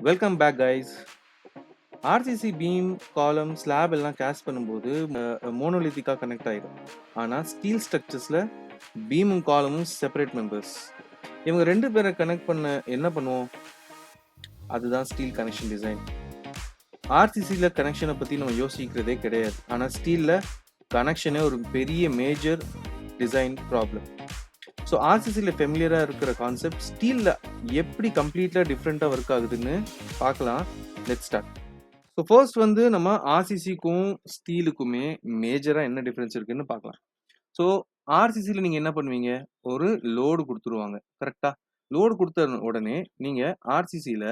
Welcome back guys. RCC beam column slab எல்லாம் cast பண்ணும்போது மோனோலித்திக்கா கனெக்ட் ஆயிடும். ஆனால் ஸ்டீல் ஸ்ட்ரக்சர்ஸில் பீமும் காலமும் செப்பரேட் மெம்பர்ஸ். இவங்க ரெண்டு பேரை கனெக்ட் பண்ண என்ன பண்ணுவோம்? அதுதான் ஸ்டீல் கனெக்ஷன் டிசைன். ஆர்சிசியில் கனெக்ஷனை பற்றி நம்ம யோசிக்கிறதே கிடையாது. ஆனால் ஸ்டீலில் கனெக்ஷனே ஒரு பெரிய மேஜர் டிசைன் ப்ராப்ளம். ஸோ ஆர்சிசியில் ஃபெமிலியராக இருக்கிற கான்செப்ட் ஸ்டீலில் எப்படி கம்ப்ளீட்டாக டிஃப்ரெண்ட்டாக ஒர்க் ஆகுதுன்னு பார்க்கலாம். Let's start. ஸோ ஃபர்ஸ்ட் வந்து நம்ம ஆர்சிசிக்கும் ஸ்டீலுக்குமே மேஜராக என்ன டிஃப்ரென்ஸ் இருக்குன்னு பார்க்கலாம். ஸோ ஆர்சிசியில் நீங்கள் என்ன பண்ணுவீங்க? ஒரு லோடு கொடுத்துருவாங்க, கரெக்டாக? லோடு கொடுத்த உடனே நீங்கள் ஆர்சிசியில்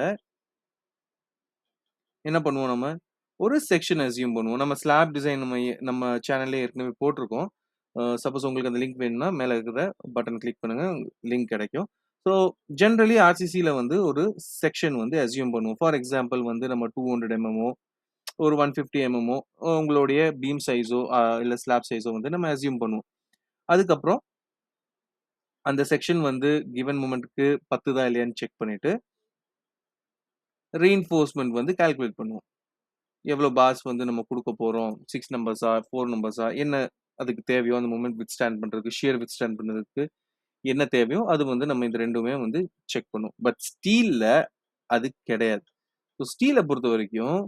என்ன பண்ணுவோம்? நம்ம ஒரு செக்ஷன் அசியூம் பண்ணுவோம். நம்ம ஸ்லாப் டிசைன் நம்ம சேனல்லே ஏற்கனவே போட்டிருக்கோம். சப்போஸ் உங்களுக்கு அந்த லிங்க் வேணும்னா மேலே இருக்கிற பட்டன் கிளிக் பண்ணுங்க, லிங்க் கிடைக்கும். ஸோ ஜென்ரலி ஆர்சிசியில் வந்து ஒரு செக்ஷன் வந்து அசியூம் பண்ணுவோம். ஃபார் எக்ஸாம்பிள் வந்து நம்ம 200 mm ஒரு 150 mm உங்களுடைய பீம் சைஸோ இல்லை ஸ்லாப் சைஸோ வந்து நம்ம அசியூம் பண்ணுவோம். அதுக்கப்புறம் அந்த செக்ஷன் வந்து கிவன் மூமெண்ட்டுக்கு 10 தான் இல்லையான்னு செக் பண்ணிட்டு ரீஇன்ஃபோர்ஸ்மெண்ட் வந்து கால்குலேட் பண்ணுவோம். எவ்வளோ பார்ஸ் வந்து நம்ம கொடுக்க போகிறோம், 6 நம்பர்ஸா 4 நம்பர்ஸா, என்ன அதுக்கு தேவையோ அந்த மூமெண்ட் வித் ஸ்டாண்ட் பண்ணுறதுக்கு, ஷியர் வித் ஸ்டாண்ட் பண்ணுறதுக்கு என்ன தேவையோ அது வந்து நம்ம இந்த ரெண்டுமே வந்து செக் பண்ணுவோம். பட் ஸ்டீலில் அது கிடையாது. ஸோ ஸ்டீலை பொறுத்த வரைக்கும்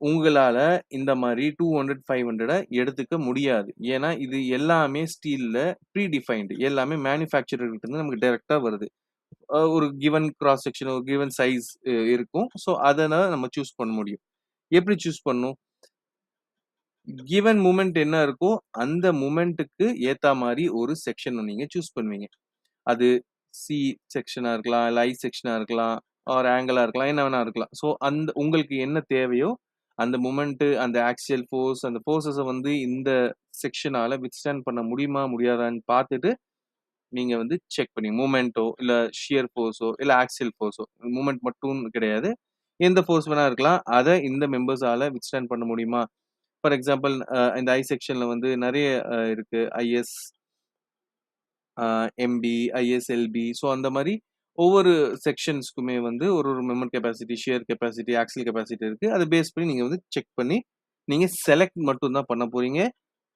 உங்களால் இந்த மாதிரி 200 500 எடுத்துக்க முடியாது. ஏன்னா இது எல்லாமே ஸ்டீலில் ப்ரீடிஃபைன்டு, எல்லாமே மேனுஃபேக்சரர்கிட்ட நமக்கு டைரெக்டாக வருது. ஒரு கிவன் கிராஸ் செக்ஷன், ஒரு கிவன் சைஸ் இருக்கும். ஸோ அதனால் நம்ம சூஸ் பண்ண முடியும். எப்படி சூஸ் பண்ணும்? கிவன் மூமெண்ட் என்ன இருக்கோ அந்த மூமெண்ட்டுக்கு ஏற்ற மாதிரி ஒரு செக்ஷன் நீங்கள் சூஸ் பண்ணுவீங்க. அது சி செக்ஷனாக இருக்கலாம், இல்லை ஐ செக்ஷனாக இருக்கலாம், ஒரு ஆங்கிளாக இருக்கலாம், என்ன வேணா இருக்கலாம். ஸோ அந்த உங்களுக்கு என்ன தேவையோ அந்த மூமெண்ட்டு, அந்த ஆக்சியல் ஃபோர்ஸ், அந்த ஃபோர்ஸஸை வந்து இந்த செக்ஷனால் வித்ஸ்டாண்ட் பண்ண முடியுமா முடியாதான்னு பார்த்துட்டு நீங்கள் வந்து செக் பண்ணி மூமெண்ட்டோ இல்லை ஷியர் ஃபோர்ஸோ இல்லை ஆக்சியல் ஃபோர்ஸோ, மூமெண்ட் மட்டும் கிடையாது, எந்த ஃபோர்ஸ் வேணா இருக்கலாம், அதை இந்த மெம்பர்ஸால் வித்ஸ்டாண்ட் பண்ண முடியுமா? ஃபார் எக்ஸாம்பிள் இந்த ஐ செக்ஷனில் வந்து நிறைய இருக்கு, ஐஎஸ், எம்பி, ஐஎஸ்எல்பி. ஸோ அந்த மாதிரி ஒவ்வொரு செக்ஷன்ஸ்க்குமே வந்து ஒரு memory capacity, shear capacity, axial capacity இருக்குது. அதை பேஸ் பண்ணி நீங்கள் வந்து செக் பண்ணி நீங்கள் செலக்ட் மட்டும்தான் பண்ண போகிறீங்க,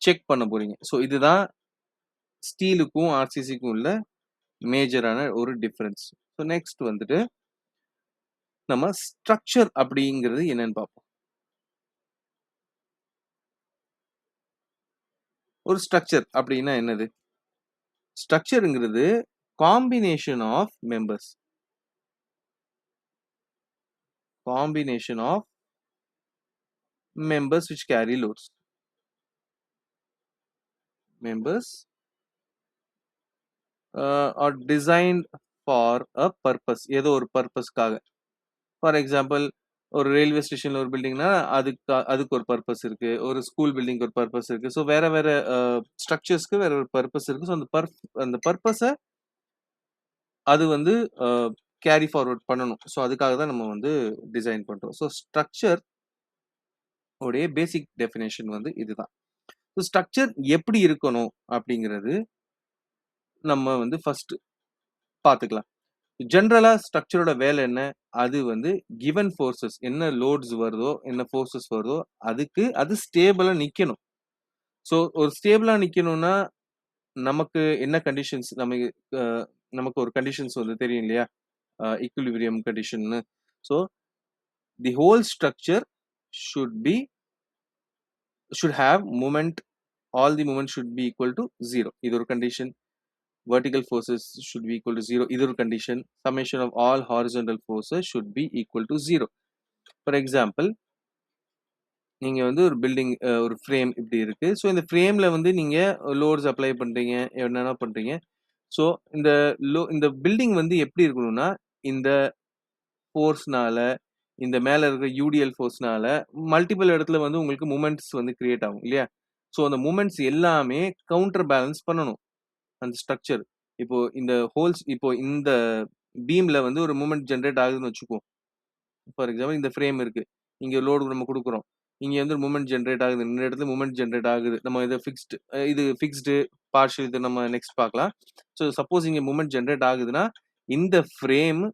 செக் பண்ண போகிறீங்க. ஸோ இதுதான் ஸ்டீலுக்கும் ஆர்சிசிக்கும் உள்ள மேஜரான ஒரு டிஃப்ரென்ஸ். ஸோ நெக்ஸ்ட் வந்துட்டு நம்ம ஸ்ட்ரக்சர் அப்படிங்கிறது என்னன்னு பார்ப்போம். ஒரு ஸ்ட்ரக்சர் அப்படின்னா என்னது? ஸ்ட்ரக்சருங்கிறது combination of members, combination of members which carry loads. Members are designed for a purpose. ஏதோ ஒரு பர்பஸ்க்காக. ஃபார் எக்ஸாம்பிள் ஒரு ரயில்வே ஸ்டேஷனில் ஒரு பில்டிங்னா அதுக்கு ஒரு பர்பஸ் இருக்கு, ஒரு ஸ்கூல் பில்டிங்க்கு ஒரு பர்பஸ் இருக்கு. ஸோ வேற வேற ஸ்ட்ரக்சர்ஸ்க்கு வேற ஒரு பர்பஸ் இருக்கு. ஸோ அந்த பர்பஸை அது வந்து கேரி ஃபார்வர்ட் பண்ணணும். ஸோ அதுக்காக தான் நம்ம வந்து டிசைன் பண்ணுறோம். ஸோ ஸ்ட்ரக்சர் உடைய பேசிக் டெஃபினேஷன் வந்து இதுதான். ஸோ ஸ்ட்ரக்சர் எப்படி இருக்கணும் அப்படிங்கிறது நம்ம வந்து ஃபர்ஸ்ட் பார்த்துக்கலாம். ஜென்ரலாக ஸ்ட்ரக்சரோட வேலை என்ன? அது வந்து கிவன் ஃபோர்ஸஸ், என்ன லோட்ஸ் வருதோ, என்ன ஃபோர்ஸஸ் வருதோ அதுக்கு அது ஸ்டேபிளாக நிற்கணும். ஸோ ஒரு ஸ்டேபிளாக நிற்கணும்னா நமக்கு என்ன கண்டிஷன்ஸ், நமக்கு ஒரு கண்டிஷன்ஸ் வந்து தெரியும் இல்லையா, ஈக்குலிபிரியம் கண்டிஷன்னு. So the whole structure should have moment, all the moments should be equal to 0. இது ஒரு condition. vertical forces should be equal to 0. இது ஒரு condition. summation of all horizontal forces should be equal to 0. for example நீங்க வந்து ஒரு building, ஒரு frame இப்படி இருக்கு. ஸோ இந்த ஃப்ரேம்ல வந்து நீங்க லோட்ஸ் அப்ளை பண்றீங்க, என்னென்ன பண்றீங்க. ஸோ இந்த பில்டிங் வந்து எப்படி இருக்கணும்னா, இந்த ஃபோர்ஸ்னால, இந்த மேல இருக்கிற யூடிஎல் ஃபோர்ஸ்னால மல்டிபிள் இடத்துல வந்து உங்களுக்கு மூமெண்ட்ஸ் வந்து கிரியேட் ஆகும் இல்லையா? ஸோ அந்த மூமெண்ட்ஸ் எல்லாமே கவுண்டர் பேலன்ஸ் பண்ணணும் அந்த ஸ்ட்ரக்சர். இப்போ இந்த பீம்ல வந்து ஒரு மூமெண்ட் ஜென்ரேட் ஆகுதுன்னு வச்சுக்கோ. ஃபார் எக்ஸாம்பிள் இந்த ஃப்ரேம் இருக்கு, இங்க லோடு நம்ம கொடுக்குறோம், இங்க வந்து மூமெண்ட் ஜென்ரேட் ஆகுது, இந்த இடத்துல மூமெண்ட் ஜென்ரேட் ஆகுது. நம்ம இது ஃபிக்ஸ்டு பார்ஷியல், இது நம்ம நெக்ஸ்ட் பார்க்கலாம். ஸோ சப்போஸ் இங்க மூமெண்ட் ஜென்ரேட் ஆகுதுன்னா இந்த ஃப்ரேம்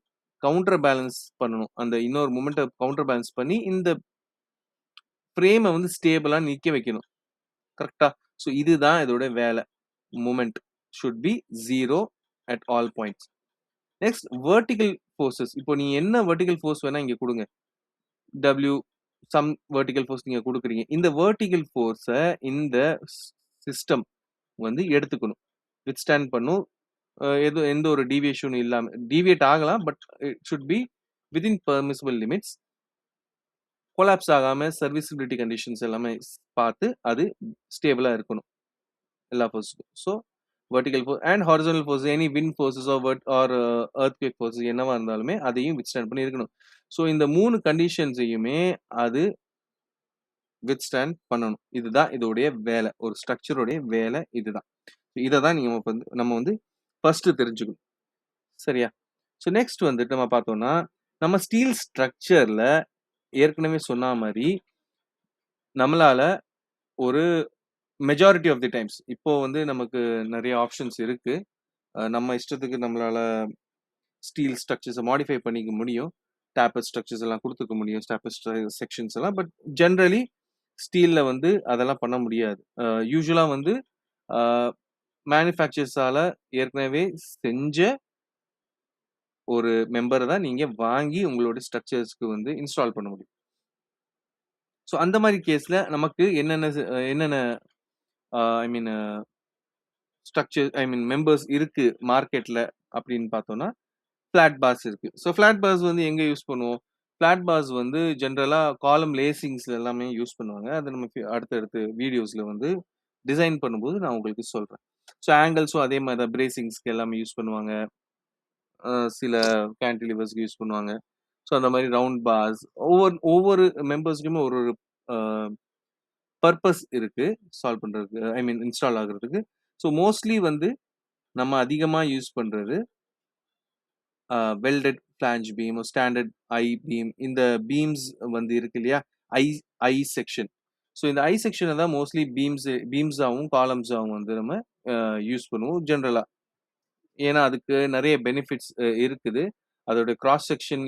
கவுண்டர் பேலன்ஸ் பண்ணணும். அந்த இன்னொரு மொமெண்ட்ட கவுண்டர் பேலன்ஸ் பண்ணி இந்த ஃப்ரேம வந்து ஸ்டேபிளா நிக்க வைக்கணும். கரெக்ட்டா? ஸோ இதுதான் இதோட வேலை. Moment should be 0 at all points. Next vertical forces. இப்போ நீ என்ன வெர்டிகல் ஃபோர்ஸ் வேணா இங்க குடுங்க. W சம் வெர்டிகல் ஃபோர்ஸ் நீங்க குடுக்குறீங்க. இந்த வெர்டிகல் ஃபோர்ஸ இந்த சிஸ்டம் வந்து எடுத்துக்கணும். வித்ஸ்டாண்ட் பண்ணும். எந்த ஒரு டீவியேஷனும் இல்லாம. டீவியேட் ஆகலாம். But it should be within permissible limits. Collapse ஆகாம சர்வீசபிலிட்டி கண்டிஷன்ஸ் எல்லாமே பார்த்து அது ஸ்டேபிளா இருக்கணும். எல்லா ஃபோர்ஸுக்கும். So vertical force and horizontal force any wind forces or earthquake forces என்னவா இருந்தாலுமே அதையும் வித்ஸ்டாண்ட் பண்ணி இருக்கணும். ஸோ இந்த 3 கண்டிஷன்ஸையுமே அது வித்ஸ்டாண்ட் பண்ணணும். இதுதான் இதோடைய வேலை. ஒரு ஸ்ட்ரக்சருடைய வேலை இதுதான். இத தான் நீங்க நம்ம வந்து ஃபர்ஸ்ட் தெரிஞ்சுக்கணும். சரியா? ஸோ நெக்ஸ்ட் வந்துட்டு நம்ம பார்த்தோம்னா, நம்ம ஸ்டீல் ஸ்ட்ரக்சர்ல ஏற்கனவே சொன்ன மாரி நம்மளால ஒரு மெஜாரிட்டி ஆஃப் தி டைம்ஸ் இப்போ வந்து நமக்கு நெறைய ஆப்ஷன்ஸ் இருக்கு. நம்ம இஷ்டத்துக்கு நம்மளால ஸ்டீல் ஸ்ட்ரக்சர்ஸ மாடிஃபை பண்ணிக்க முடியும். டேப்பர் ஸ்ட்ரக்சர்ஸ் எல்லாம் குடுத்துக்க முடியும். டேப்பர் செக்ஷன்ஸ் எல்லாம். பட் ஜெனரலி ஸ்டீல்ல வந்து அதெல்லாம் பண்ண முடியாது. யூசுவலா வந்து அ மேனுஃபேக்சரர்ஸால ஏற்கனவே செஞ்ச ஒரு மெம்பர தான் நீங்க வாங்கி உங்களோட ஸ்ட்ரக்சர்ஸ்க்கு வந்து இன்ஸ்டால் பண்ண முடியும். ஸோ அந்த மாரி கேஸ்ல நமக்கு என்னென்ன ஐ மீன் மெம்பர்ஸ் இருக்கு மார்க்கெட்ல அப்படின்னு பார்த்தோம்னா, ஃபிளாட் பார்ஸ் இருக்கு. ஸோ ஃபிளாட் பார்ஸ் வந்து எங்க யூஸ் பண்ணுவோம்? ஃபிளாட் பார்ஸ் வந்து ஜெனரலா காலம் லேசிங்ஸ்ல எல்லாமே யூஸ் பண்ணுவாங்க. அது நம்ம அடுத்தடுத்து வீடியோஸ்ல வந்து டிசைன் பண்ணும்போது நான் உங்களுக்கு சொல்றேன். ஸோ ஆங்கிள்ஸும் அதே மாரி தான் பிரேசிங்ஸ்க்கு எல்லாமே யூஸ் பண்ணுவாங்க. சில கேன்டிலிவர்ஸ்க்கு யூஸ் பண்ணுவாங்க. ஸோ அந்த மாரி ரவுண்ட் பார்ஸ் ஒவ்வொரு மெம்பர்ஸ்க்குமே ஒரு ஒரு அ பர்ப்பஸ் இருக்கு. சால்வ் பண்றதுக்கு. இன்ஸ்டால் ஆகுறதுக்கு. ஸோ மோஸ்ட்லி வந்து நம்ம அதிகமா யூஸ் பண்றது welded flange beam, standard I beam இந்த பீம்ஸ் வந்து இருக்கு இல்லையா? ஐ ஐ செக்ஷன். ஸோ இந்த ஐ செக்ஷன தான் மோஸ்ட்லி பீம்ஸாவும், காலம்ஸாவும் வந்து நம்ம யூஸ் பண்ணுவோம் ஜெனரலா. ஏன்னா அதுக்கு நெறைய பெனிஃபிட்ஸ் இருக்குது. அதோட கிராஸ் செக்ஷன்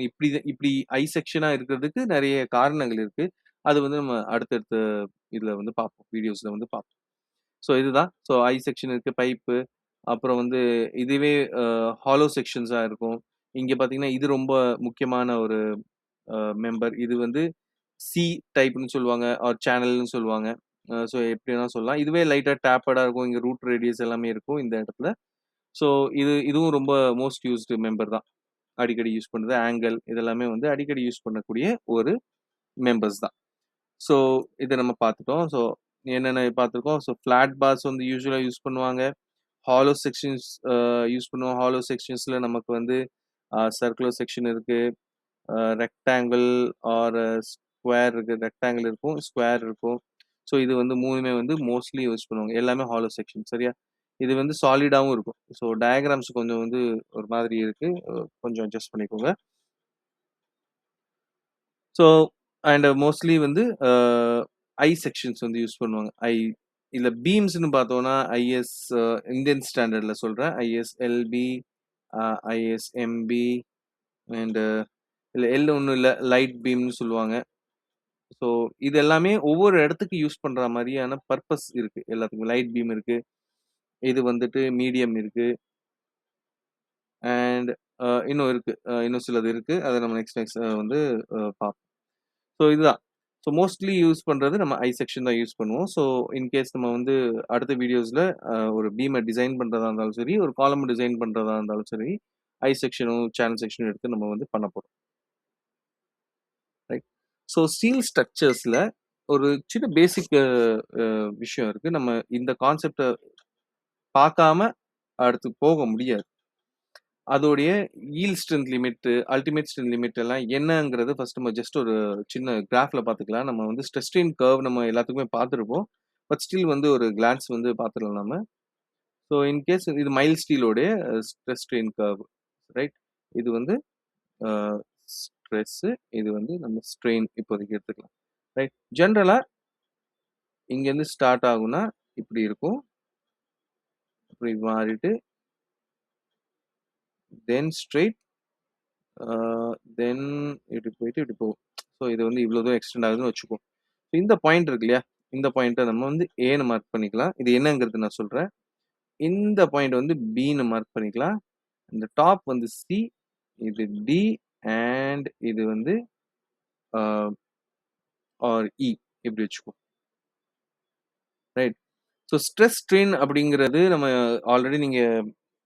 இப்படி ஐ செக்ஷனா இருக்கிறதுக்கு நெறைய காரணங்கள் இருக்கு. அது வந்து நம்ம அடுத்தடுத்த இதுல வந்து பார்ப்போம். வீடியோஸ்ல வந்து பார்ப்போம். ஸோ இதுதான். ஸோ ஐ செக்ஷன் இருக்கு, பைப்பு. அப்புறம் வந்து இதுவே ஹாலோ செக்ஷன்ஸா இருக்கும். இங்க பார்த்தீங்கன்னா, இது ரொம்ப முக்கியமான ஒரு மெம்பர். இது வந்து சி டைப்ன்னு சொல்லுவாங்க. ஆர் சேனல்ன்னு சொல்லுவாங்க. ஸோ எப்படி வேணா சொல்லலாம். இதுவே லைட்டா டேப்பர்டா இருக்கும். இங்க ரூட் ரேடியஸ் எல்லாமே இருக்கும் இந்த இடத்துல. ஸோ இதுவும் ரொம்ப மோஸ்ட் யூஸ்டு மெம்பர் தான். அடிக்கடி யூஸ் பண்றது. ஆங்கிள் இதெல்லாமே வந்து அடிக்கடி யூஸ் பண்ணக்கூடிய ஒரு மெம்பர்ஸ் தான். ஸோ இத நம்ம பார்த்துட்டோம். ஸோ என்னென்ன பார்த்துருக்கோம். ஸோ ஃபிளாட் பார்ஸ் வந்து யூசுவலா யூஸ் பண்ணுவாங்க. ஹாலோ செக்ஷன்ஸ் யூஸ் பண்ணுவோம். ஹாலோ செக்ஷன்ஸ்ல நமக்கு வந்து சர்க்குலர் செக்ஷன் இருக்கு. ரெக்டாங்கிள் ஆர் ஸ்கொயர் இருக்கு. ரெக்டாங்கிள் இருக்கும். ஸ்கொயர் இருக்கும். ஸோ இது வந்து 3மே வந்து மோஸ்ட்லி யூஸ் பண்ணுவாங்க. எல்லாமே ஹாலோ செக்ஷன் சரியா? இது வந்து சாலிடாவும் இருக்கும். ஸோ டயகிராம்ஸ் கொஞ்சம் வந்து ஒரு மாதிரி இருக்கு. கொஞ்சம் அட்ஜஸ்ட் பண்ணிக்கோங்க. ஸோ அண்ட் மோஸ்ட்லி வந்து ஐ செக்ஷன்ஸ் வந்து யூஸ் பண்ணுவாங்க. இல்ல பீம்ஸ்ன்னு பார்த்தோம்னா, ஐஎஸ் இந்தியன் ஸ்டாண்டர்ட்ல சொல்றேன். ஐஎஸ்எல்பி, ஐஎஸ்எம்பி அண்ட் இல்ல எல் ஒண்ணும் இல்ல. லைட் பீம்ன்னு சொல்லுவாங்க. ஸோ இது எல்லாமே ஒவ்வொரு இடத்துக்கு யூஸ் பண்ற மாரியான பர்ப்பஸ் இருக்கு. எல்லாத்துக்கும் லைட் பீம் இருக்கு. இது வந்துட்டு மீடியம் இருக்கு. அண்ட் இன்னும் இருக்கு. இன்னும் சிலது இருக்கு. அத நம்ம நெக்ஸ்ட் வந்து பார்ப்போம். ஸோ இதுதான். ஸோ மோஸ்ட்லி யூஸ் பண்றது நம்ம ஐ செக்ஷன் தான் யூஸ் பண்ணுவோம். ஸோ இன்கேஸ் நம்ம வந்து அடுத்த வீடியோஸ்ல ஒரு பீம டிசைன் பண்றதா இருந்தாலும் சரி, ஒரு காலம் டிசைன் பண்றதா இருந்தாலும் சரி, ஐ செக்ஷனும், சேனல் செக்ஷனும் எடுத்து நம்ம வந்து பண்ண போறோம். ரைட். ஸோ ஸ்டீல் ஸ்ட்ரக்சர்ஸ்ல ஒரு சின்ன பேசிக் விஷயம் இருக்கு. நம்ம இந்த கான்செப்ட்ட பார்க்காம அடுத்து போக முடியாது. அதோடைய yield strength limit, ultimate strength limit எல்லாம் என்னங்கிறது ஃபர்ஸ்ட் நம்ம ஜஸ்ட் ஒரு சின்ன கிராஃப்ல பார்த்துக்கலாம். நம்ம வந்து ஸ்ட்ரெஸ் ஸ்ட்ரெயின் கர்வ் நம்ம எல்லாத்துக்குமே பார்த்துருப்போம். பட் ஸ்டில் வந்து ஒரு கிளான்ஸ் வந்து பார்த்துடலாம் நம்ம. ஸோ இன் கேஸ் இது மைல்ட் ஸ்டீலோடைய ஸ்ட்ரெஸ் ஸ்ட்ரெயின் கர்வ் ரைட். இது வந்து ஸ்ட்ரெஸ், இது வந்து நம்ம ஸ்ட்ரெயின் இப்போதைக்கு எடுத்துக்கலாம். ரைட். ஜென்ரலா இங்கேருந்து ஸ்டார்ட் ஆகும்னா இப்படி இருக்கும். இப்படி மாறிட்டு தென் ஸ்ட்ரெயிட் தென் இப்படி போயிட்டு இப்படி போகும். ஸோ இது வந்து இவ்வளோ தூரம் எக்ஸ்டெண்ட் ஆகுதுன்னு வச்சுக்குவோம். இந்த பாயிண்ட் இருக்கு இல்லையா? இந்த பாயிண்ட்ட நம்ம வந்து ஏன்னு மார்க் பண்ணிக்கலாம். இது என்னங்கிறது நான் சொல்றேன். இந்த பாயிண்ட் வந்து பின்னு மார்க் பண்ணிக்கலாம். இந்த டாப் வந்து சி, இது டி அண்ட் இது வந்து அ ஆர் இ இப்படி வச்சுக்குவோம். ரைட். ஸோ ஸ்ட்ரெஸ் ஸ்ட்ரெயின் அப்படிங்கிறது நம்ம ஆல்ரெடி நீங்க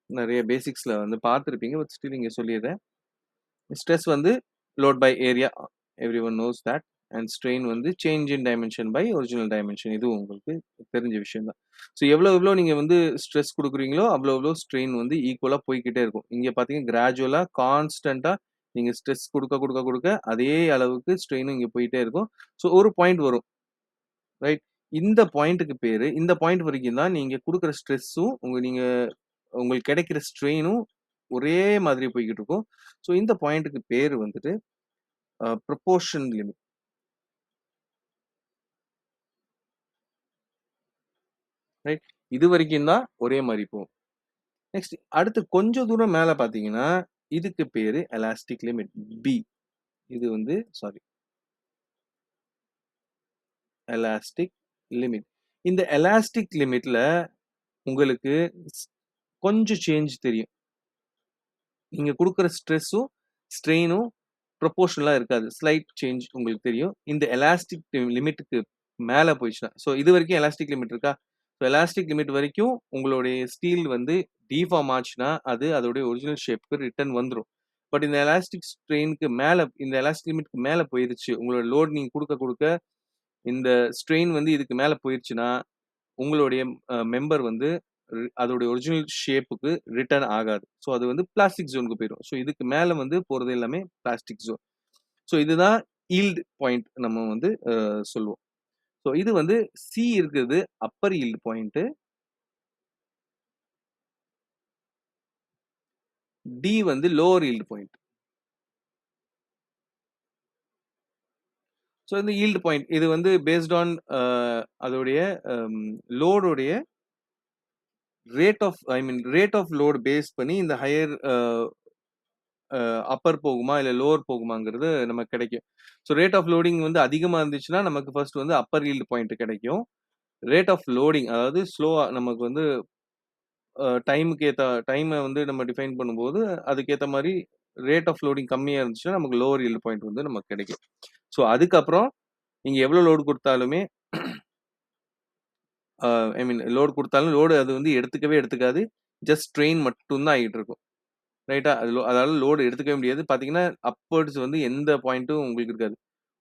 நெறைய பேசிக்ஸ்ல வந்து பார்த்துருப்பீங்க. பட் ஸ்டில் இங்க சொல்லிர்றேன். ஸ்ட்ரெஸ் வந்து load by area everyone knows that. And strain வந்து change in dimension by original dimension. இது உங்களுக்கு தெரிஞ்ச விஷயம் தான். ஸோ எவ்வளோ நீங்க வந்து ஸ்ட்ரெஸ் குடுக்குறீங்களோ, அவ்வளோ ஸ்ட்ரெயின் வந்து ஈக்குவலா போய்க்கிட்டே இருக்கும். இங்க பார்த்தீங்கன்னா, கிராஜுவலா கான்ஸ்டன்ட்டா நீங்க ஸ்ட்ரெஸ் குடுக்க அதே அளவுக்கு ஸ்ட்ரெயினும் இங்க போயிட்டே இருக்கும். ஸோ ஒரு பாயிண்ட் வரும். ரைட். இந்த பாயிண்ட்க்கு பேரு இந்த பாயிண்ட் வரைக்கும் தான் நீங்க குடுக்குற ஸ்ட்ரெஸ்ஸும், நீங்க உங்களுக்கு கிடைக்கிற ஸ்ட்ரெயினும் ஒரே மாதிரி போய்க்கிட்டு இருக்கும். ஸோ இந்த பாயிண்ட்க்கு பேரு வந்துட்டு ப்ரொபோர்ஷன் லிமிட். ரைட். இது வரைக்கும் தான் ஒரே மாரி போகும். நெக்ஸ்ட் அடுத்து கொஞ்சம் தூரம் மேல பார்த்தீங்கன்னா, இதுக்கு பேரு எலாஸ்டிக் லிமிட் பி. இது வந்து சாரி எலாஸ்டிக் லிமிட். இந்த எலாஸ்டிக் லிமிட்ல உங்களுக்கு ஸ் கொஞ்சம் சேஞ்ச் தெரியும். நீங்க குடுக்குற ஸ்ட்ரெஸ்ஸும், ஸ்ட்ரெயினும் ப்ரொபோர்ஷனலா இருக்காது. ஸ்லைட் சேஞ்ச் உங்களுக்கு தெரியும். இந்த எலாஸ்டிக் லிமிட்க்கு மேல போயிடுச்சுனா, ஸோ இதுவரைக்கும் எலாஸ்டிக் லிமிட் இருக்கா? ஸோ எலாஸ்டிக் லிமிட் வரைக்கும் உங்களுடைய ஸ்டீல் வந்து டிஃபார்ம் ஆச்சுனா, அது அதோடைய ஒரிஜினல் ஷேப்க்கு ரிட்டர்ன் வந்துரும். பட் இந்த எலாஸ்டிக் ஸ்ட்ரெயினுக்கு மேல இந்த எலாஸ்டிக் லிமிட்க்கு மேல போயிருச்சு. உங்களோட லோட் நீங்க குடுக்க இந்த ஸ்ட்ரெயின் வந்து இதுக்கு மேல போயிருச்சுனா, உங்களுடைய மெம்பர் வந்து அதோடைய ஒரிஜினல் ஷேப்புக்கு ரிட்டர்ன் ஆகாது. ஸோ அது வந்து பிளாஸ்டிக் ஜோனுக்கு போயிரும். ஸோ இதுக்கு மேல வந்து போறது எல்லாமே பிளாஸ்டிக் ஜோன். ஸோ இதுதான் யீல்ட் பாயிண்ட் நம்ம வந்து சொல்லுவோம். ஸோ இது வந்து சி இருக்கிறது அப்பர் யீல்ட் பாயிண்ட். டி வந்து லோவர் யீல்ட் பாயிண்ட். ஸோ இந்த யீல்ட் பாயிண்ட் இது வந்து பேஸ்ட் ஆன் அதோடைய லோடுடைய ரேட் ஆஃப் லோட் பேஸ் பண்ணி இந்த ஹையர் அப்பர் போகுமா இல்ல லோவர் போகுமாங்கிறது நமக்கு கிடைக்கும். ஸோ ரேட் ஆஃப் லோடிங் வந்து அதிகமா இருந்துச்சுன்னா, நமக்கு ஃபர்ஸ்ட் வந்து அப்பர் யீல்ட் பாயிண்ட் கிடைக்கும். ரேட் ஆஃப் லோடிங் அதாவது ஸ்லோவா நமக்கு வந்து டைமுக்கு ஏத்த டைம வந்து நம்ம டிஃபைன் பண்ணும்போது, அதுக்கேத்த மாரி ரேட் ஆஃப் லோடிங் கம்மியா இருந்துச்சுன்னா, நமக்கு லோவர் யீல்ட் பாயிண்ட் வந்து நமக்கு கிடைக்கும். ஸோ அதுக்கப்புறம் நீங்க எவ்வளோ லோட் குடுத்தாலுமே அ லோட் குடுத்தாலும் லோடு அது வந்து எடுத்துக்கவே எடுத்துக்காது. ஜஸ்ட் ட்ரெயின் மட்டும் தான் ஆகிட்டு இருக்கும். ரைட்டா? அதால லோடு எடுத்துக்கவே முடியாது. பார்த்தீங்கன்னா, அப்வர்ட்ஸ் வந்து எந்த பாயிண்ட்டும் உங்களுக்கு இருக்காது.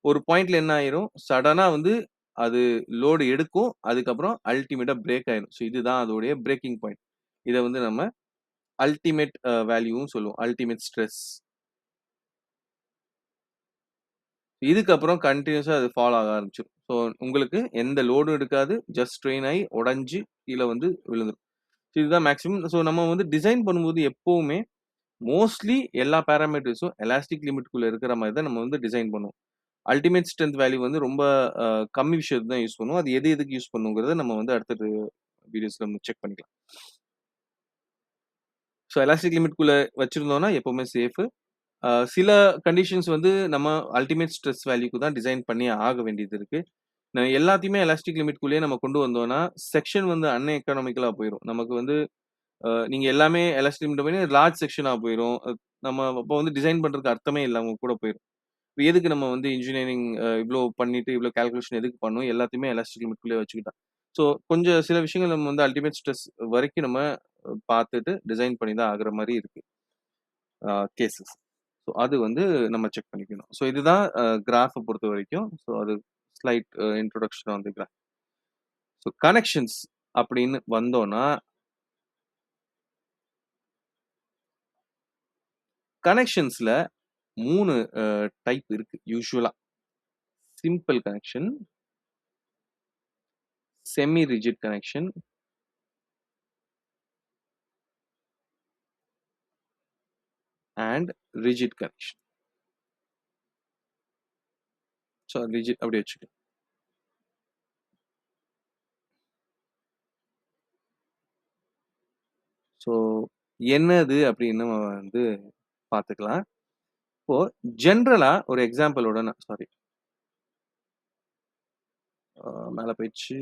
ஒரு பாயிண்ட்ல என்ன ஆயிரும், சடனா வந்து அது லோடு எடுக்கும். அதுக்கப்புறம் அல்டிமேட்டா பிரேக் ஆயிரும். ஸோ இதுதான் அதோடைய பிரேக்கிங் பாயிண்ட். இத வந்து நம்ம அல்டிமேட் வேல்யூவும் சொல்லுவோம். Ultimate stress. இதுக்கப்புறம் கன்டினியூஸா அது ஃபால் ஆக ஆரம்பிச்சுரும். ஸோ உங்களுக்கு எந்த லோடும் எடுக்காது. ஜஸ்ட் ஸ்ட்ரெயின் ஆயி உடைஞ்சு கீழ வந்து விழுந்துரும். இதுதான் மேக்ஸிமம். ஸோ நம்ம வந்து டிசைன் பண்ணும்போது எப்பவுமே மோஸ்ட்லி எல்லா பாராமீட்டர்ஸும் எலாஸ்டிக் லிமிட்குள்ள இருக்கிற மாரி தான் நம்ம வந்து டிசைன் பண்ணுவோம். அல்டிமேட் ஸ்ட்ரென்த் வேல்யூ வந்து ரொம்ப கம்மி விஷயத்துக்கு தான் யூஸ் பண்ணுவோம். அது எதுக்கு யூஸ் பண்ணுங்கிறத நம்ம வந்து அடுத்தது வீடியோஸ்ல நம்ம செக் பண்ணிக்கலாம். ஸோ எலாஸ்டிக் லிமிட்குள்ள வச்சிருந்தோம்னா எப்பவுமே சேஃப். சில கண்டிஷன்ஸ் வந்து நம்ம அல்டிமேட் ஸ்ட்ரெஸ் வேல்யூக்கு தான் டிசைன் பண்ணி ஆக வேண்டியது இருக்கு. எல்லாத்தையுமே எலாஸ்டிக் லிமிட்குள்ளேயே நம்ம கொண்டு வந்தோம்னா, செக்ஷன் வந்து எக்கனாமிக்கலா போயிரும். நமக்கு வந்து நீங்க எல்லாமே எலாஸ்டிக் லிமிட் பண்ணி லார்ஜ் செக்ஷனா போயிரும். நம்ம அப்போ வந்து டிசைன் பண்றதுக்கு அர்த்தமே இல்லாம கூட போயிரும். இப்ப எதுக்கு நம்ம வந்து இன்ஜினியரிங் இவ்ளோ பண்ணிட்டு, இவ்ளோ கால்குலேஷன் எதுக்கு பண்ணணும்? எல்லாத்தையுமே எலாஸ்டிக் லிமிட்குள்ளயே வச்சுக்கிட்டா. ஸோ கொஞ்சம் சில விஷயங்கள் நம்ம வந்து அல்டிமேட் ஸ்ட்ரெஸ் வரைக்கும் நம்ம பார்த்துட்டு டிசைன் பண்ணி தான் ஆகுற மாரி இருக்கு. கேஸஸ். ஸோ அது வந்து நம்ம செக் பண்ணிக்கணும். ஸோ இதுதான் கிராஃப்ப பொறுத்தவரைக்கும். ஸோ அது slight introduction on the graph. So connections அப்படின்னு வந்தோம்னா, கனெக்ஷன்ஸ்ல 3 டைப் இருக்கு யூசுவலா. Simple connection, semi rigid connection, and rigid connection. So rigid அப்படி வச்சுக்கலாம். ஸோ என்னது அப்படின்னு நம்ம வந்து பார்த்துக்கலாம். இப்போ ஜெனரலா ஒரு எக்ஸாம்பிளோட நான் சாரி மேல போயிடுச்சு.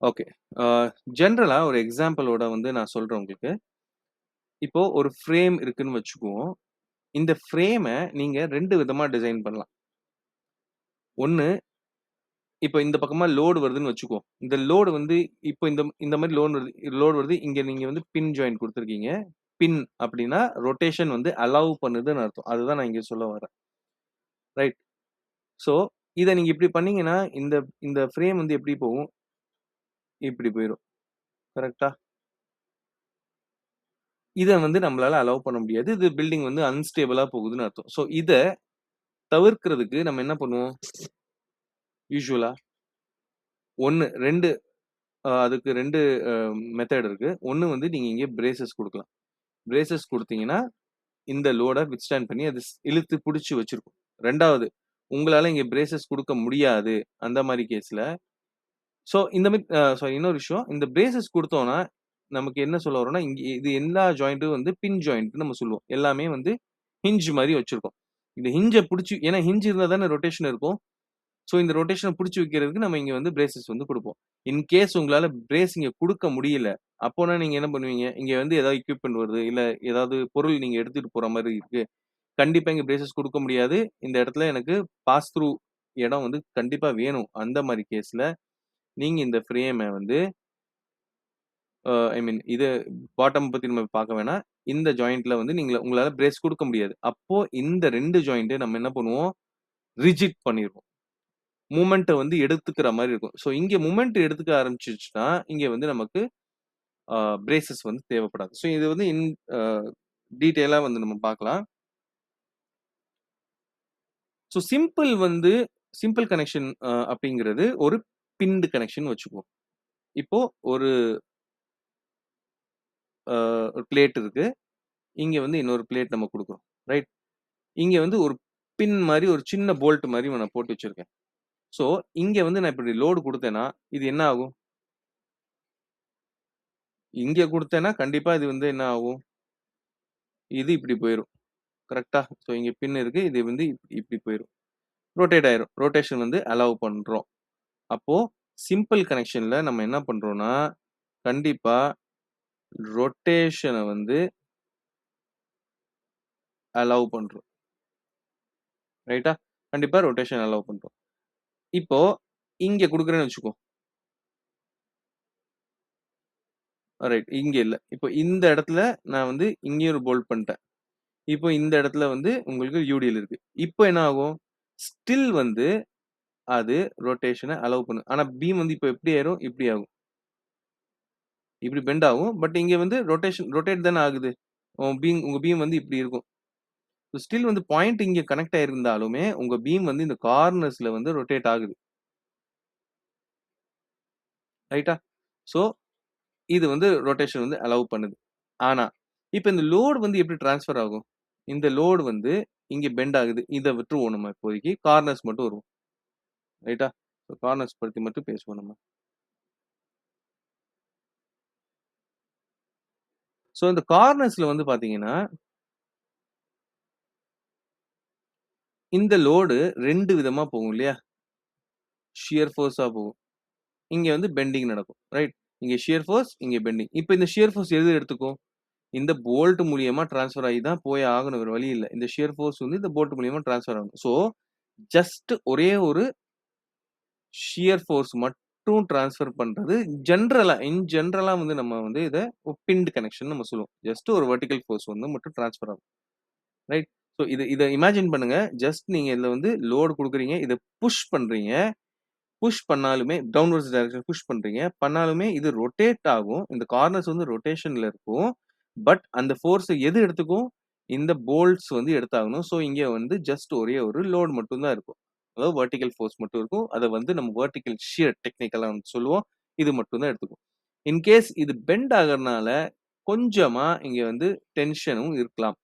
ஓகே. ஜெனரலா ஒரு எக்ஸாம்பிளோட வந்து நான் சொல்றேன் உங்களுக்கு. இப்போ ஒரு ஃப்ரேம் இருக்குன்னு வச்சுக்குவோம். இந்த ஃப்ரேம நீங்க 2 விதமா டிசைன் பண்ணலாம். ஒண்ணு இப்ப இந்த பக்கமா லோட் வருதுன்னு வச்சுக்குவோம். இந்த லோட் வந்து இப்போ இந்த இந்த மாரி லோட் வருது. இங்க நீங்க வந்து பின் ஜாயிண்ட் குடுத்துருக்கீங்க. பின் அப்டின்னா ரொட்டேஷன் வந்து அலோவ் பண்ணுதுன்னு அர்த்தம். அதுதான் நான் இங்க சொல்ல வரேன். ரைட். ஸோ இத நீங்க இப்டி பண்ணீங்கன்னா, இந்த இந்த ஃப்ரேம் வந்து எப்டி போகும்? இப்டி போயிரும். கரெக்ட்டா? இத வந்து நம்மளால அலோவ் பண்ண முடியாது. இது பில்டிங் வந்து அன்ஸ்டேபிளா போகுதுன்னு அர்த்தம். ஸோ இத தவிர்க்கிறதுக்கு நம்ம என்ன பண்ணுவோம்? யூசுவலா 1, 2 அதுக்கு 2 அ மெத்தட் இருக்கு. 1 வந்து நீங்க இங்க பிரேசஸ் குடுக்கலாம். பிரேசஸ் குடுத்தீங்கன்னா, இந்த லோட வித்ஸ்டாண்ட் பண்ணி அது இழுத்து புடிச்சு வச்சிருக்கும். 2வது உங்களால இங்க பிரேசஸ் குடுக்க முடியாது. அந்த மாரி கேஸ்ல ஸோ இந்த மாரி சாரி இன்னொரு விஷயம். இந்த பிரேசஸ் குடுத்தோம்னா, நமக்கு என்ன சொல்ல வரோம்னா, இங்க இது எல்லா ஜாயிண்ட்டும் வந்து பின் ஜாயிண்ட்ன்னு நம்ம சொல்லுவோம். எல்லாமே வந்து ஹிஞ்ச் மாரி வச்சிருக்கோம். இந்த ஹிஞ்ச புடிச்சு ஏன்னா ஹிஞ்ச் இருந்தா தானே ரொட்டேஷன் இருக்கும். ஸோ இந்த ரொட்டேஷன புடிச்சு வைக்கிறதுக்கு நம்ம இங்க வந்து பிரேசஸ் வந்து குடுப்போம். இன் கேஸ் உங்களால பிரேஸ் இங்க குடுக்க முடியல. அப்போனா நீங்க என்ன பண்ணுவீங்க? இங்க வந்து ஏதாவது எக்யூப்மென்ட் வருது. இல்ல ஏதாவது பொருள் நீங்க எடுத்துட்டு போற மாரி இருக்கு. கண்டிப்பா இங்க பிரேசஸ் குடுக்க முடியாது. இந்த இடத்துல எனக்கு பாஸ் த்ரூ இடம் வந்து கண்டிப்பா வேணும். அந்த மாரி கேஸ்ல நீங்க இந்த ஃப்ரேம வந்து ஐ மீன் இது பாட்டம் பத்தி நம்ம பார்க்க வேணாம். இந்த ஜாயிண்ட்ல வந்து உங்களால பிரேஸ் குடுக்க முடியாது. அப்போ இந்த 2 ஜாயிண்ட் நம்ம என்ன பண்ணுவோம்? ரிஜிட் பண்ணிருவோம். மூவ்மெண்ட்ட வந்து எடுத்துக்கிற மாரி இருக்கும். ஸோ இங்க மூவ்மெண்ட் எடுத்துக்க ஆரம்பிச்சுச்சுன்னா, இங்க வந்து நமக்கு அ பிரேசஸ் வந்து தேவைப்படாது. ஸோ இது வந்து அ டீட்டெயிலா வந்து நம்ம பார்க்கலாம். ஸோ சிம்பிள் கனெக்ஷன் அப்படிங்கிறது ஒரு பின்ட் கனெக்ஷன் வச்சுக்குவோம். இப்போ ஒரு ஒரு பிளேட் இருக்கு. இங்க வந்து இன்னொரு பிளேட் நம்ம குடுக்குறோம். ரைட்? இங்க வந்து ஒரு பின் மாரி ஒரு சின்ன போல்ட் மாரி நான் போட்டு வச்சிருக்கேன். ஸோ இங்க வந்து நான் இப்படி லோட் குடுத்தேன்னா, இது என்ன ஆகும்? இங்க குடுத்தேன்னா, கண்டிப்பா இது வந்து என்ன ஆகும்? இது இப்படி போயிரும். கரெக்ட்டா? ஸோ இங்க பின் இருக்கு. இது வந்து இப்படி போயிரும். ரொட்டேட் ஆயிரும். ரொட்டேஷன் வந்து அலோவ் பண்றோம். அப்போ சிம்பிள் கனெக்ஷன்ல நம்ம என்ன பண்றோம்னா, கண்டிப்பா ரொட்டேஷன வந்து அலோவ் பண்றோம். ரைட்டா? கண்டிப்பா ரொட்டேஷன் அலோவ் பண்றோம். இப்போ இங்க குடுக்குறேன்னு வச்சுக்கோ. ரைட். இங்க இல்ல. இப்போ இந்த இடத்துல நான் வந்து இங்கேயும் ஒரு போல்ட் பண்ட்டேன். இப்போ இந்த இடத்துல வந்து உங்களுக்கு யூடிஎல் இருக்கு. இப்போ என்ன ஆகும்? ஸ்டில் வந்து அது ரொட்டேஷன அலோவ் பண்ணும். ஆனா பீம் வந்து இப்போ எப்படி ஆயிரும்? இப்படி ஆகும். இப்படி பெண்ட் ஆகும். பட் இங்க வந்து ரொட்டேட் தானே ஆகுது. உங்க பீம் வந்து இப்படி இருக்கும். ஸ்டில் வந்து பாயிண்ட் இங்க கனெக்ட் ஆயிருந்தாலுமே, உங்க பீம் வந்து இந்த கார்னர்ஸ்ல வந்து ரொட்டேட் ஆகுது. ரைட்டா? சோ, இது வந்து ரொட்டேஷன் வந்து அலோவ் பண்ணுது. ஆனா, இப்ப இந்த லோட் வந்து எப்படி ட்ரான்ஸ்பர் ஆகும்? இந்த லோட் வந்து இங்க பெண்ட் ஆகுது. இத விட்டுருவோம் நம்ம இப்போதைக்கு. கார்னர்ஸ் மட்டும் வருவோம். ரைட்டா? கார்னர்ஸ் பத்தி மட்டும் பேசுவோம் நம்ம. சோ, இந்த கார்னர்ஸ்ல வந்து பாத்தீங்கன்னா, இந்த லோடு 2 விதமா போகும் இல்லையா? ஷியர் ஃபோர்ஸா போகும். இங்க வந்து பெண்டிங் நடக்கும். ரைட்? இங்க ஷியர் ஃபோர்ஸ், இங்க பெண்டிங். இப்ப இந்த ஷியர் ஃபோர்ஸ் எது எடுத்துக்கும்? இந்த போல்ட் மூலியமா ட்ரான்ஸ்பர் ஆகி தான் போய் ஆகணும். வேற வழி இல்ல. இந்த ஷியர் ஃபோர்ஸ் வந்து இந்த போல்ட் மூலியமா ட்ரான்ஸ்பர் ஆகணும். சோ, ஜஸ்ட் ஒரே ஒரு ஷியர் ஃபோர்ஸ் மட்டும் ட்ரான்ஸ்பர் பண்றது இன் ஜெனரலா வந்து நம்ம வந்து இத பின்ட் கனெக்ஷன் நம்ம சொல்லுவோம். ஜஸ்ட் ஒரு வெர்டிகல் ஃபோர்ஸ் வந்து மட்டும் ட்ரான்ஸ்பர் ஆகும். ரைட்? சோ இத இமேஜின் பண்ணுங்க. ஜஸ்ட் நீங்க இதுல வந்து லோட் குடுக்குறீங்க. இத புஷ் பண்றீங்க. புஷ் பண்ணாலுமே டவுன்வர்ட்ஸ் டைரக்ஷன் புஷ் பண்றீங்க. பண்ணாலுமே இது ரொட்டேட் ஆகும். இந்த கார்னர்ஸ் வந்து ரொட்டேஷன்ல இருக்கும். பட் அந்த ஃபோர்ஸ் எது எடுத்துக்கும்? இந்த போல்ட்ஸ் வந்து எடுத்தாகணும். ஸோ இங்க வந்து ஜஸ்ட் ஒரே ஒரு லோட் மட்டும் தான் இருக்கும். அதாவது வெர்டிகல் ஃபோர்ஸ் மட்டும் இருக்கும். அத வந்து நம்ம வெர்டிகல் ஷியர் டெக்னிக்கலா வந்து சொல்லுவோம். இது மட்டும் தான் எடுத்துக்கும். இன் கேஸ் இது பெண்ட் ஆகுறனால கொஞ்சமா இங்க வந்து டென்ஷனும் இருக்கலாம்.